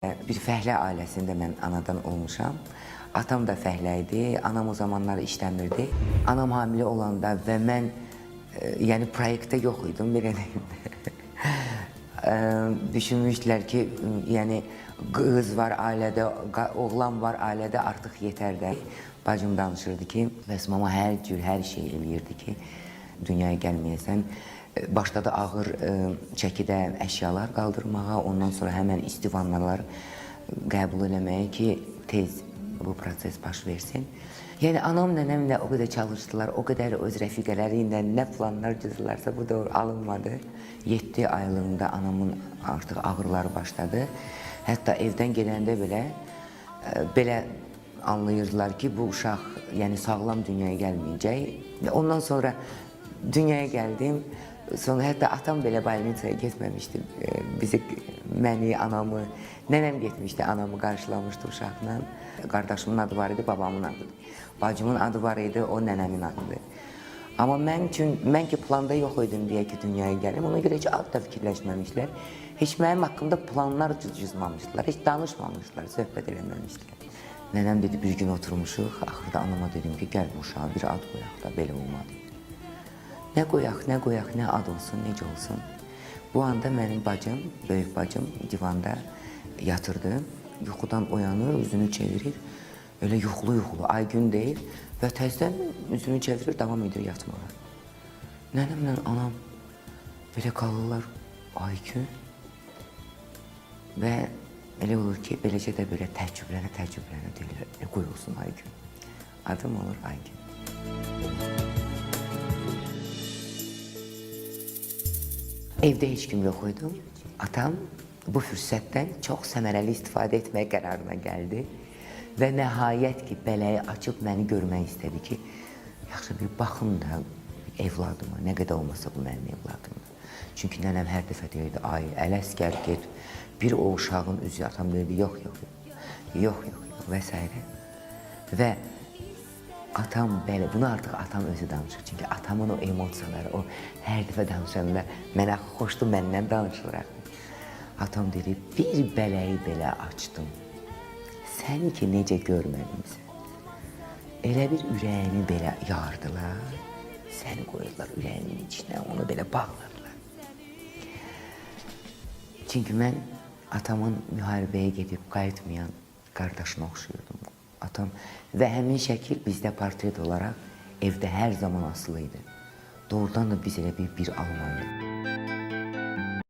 Bir fəhlə ailəsində mən anadan olmuşam. Atam da fəhlə idi, anam o zamanlar işləmirdi. Anam hamilə olanda və mən yəni proyektdə yox idim, belə deyim. Düşünmüşdülər ki, yəni qız var ailədə, oğlan var ailədə, artıq yetər də. Bacım danışırdı ki, bəs mama hər cür, hər şey eləyirdi ki, dünyaya gəlməyəsən. Başladı ağır çəkidə əşyalar qaldırmağa, ondan sonra həmən istivanlar qəbul eləməyə ki, tez bu proses baş versin. Yəni, anam nənəmlə o qədər çalışdılar, o qədər öz rəfiqələri ilə nə planlar cızdılarsa, bu da alınmadı. 7 aylığında anamın artıq ağrıları başladı. Hətta evdən gedəndə belə anlayırdılar ki, bu uşaq yəni sağlam dünyaya gəlməyəcək. Ondan sonra dünyaya gəldim. Sonra hətta atam belə balnisaya getməmişdi. Məni, anamı, nənəm getmişdi, anamı qarşılamışdı uşaqla. Qardaşımın adı var idi, babamın adıdır. Bacımın adı var idi, o nənəmin adıdır. Amma mən ki planda yox idim deyə ki dünyaya gəlim, ona görə heç ad da fikirləşməmişlər. Heç mənim haqqımda planlar cızmamışdılar, heç danışmamışlar, söhbət eləməmişlər. Nənəm dedi, bir gün oturmuşuq, axırda anama dedim ki, gəl bu uşağa bir ad qoyaq da, belə olmadı. Nə qoyaq, nə ad olsun, necə olsun. Bu anda mənim bacım, böyük bacım divanda yatırdı. Yuxudan oyanır, üzünü çevirir. Öyle yuxulu, ay gün deyil və təzdən üzünü çevirir, davam edir yatmağa. Nənəmlə anam belə qalırlar ay gün və elə olur ki, beləcə də belə təəccüblənə deyirlər, qoy olsun ay gün. Adım olur ay gün. Evdə heç kim yox idi. Atam bu fürsətdən çox səmərəli istifadə etməyə qərarına gəldi və nəhayət ki, beləyi açıb məni görmək istədi ki, yaxşı bir baxın da evladıma, nə qədər olmasa bu mənim evladımdır. Çünki nənəm hər dəfə deyirdi, ay, Ələsgər get, bir o uşağın üzü, atam deyirdi, yox və s. Və atam belə, bunu artıq atam özü danışır. Çünki atamın o emosiyaları, o hər dəfə danışanda mənə xoşdur, məndən danışılır. Atam dedi, bir beləyi belə açdım. Sən ki necə görmədimsən. Elə bir ürəyini belə yardılar, səni qoyurlar ürəyinin içinə, onu belə bağladılar. Çünki mən atamın müharibəyə gedib qayıtmayan qardaşına oxşuyordum. Atam və həmin şəkil bizdə portret olaraq evdə hər zaman asılı idi. Doğrudan da biz elə bir Almanya.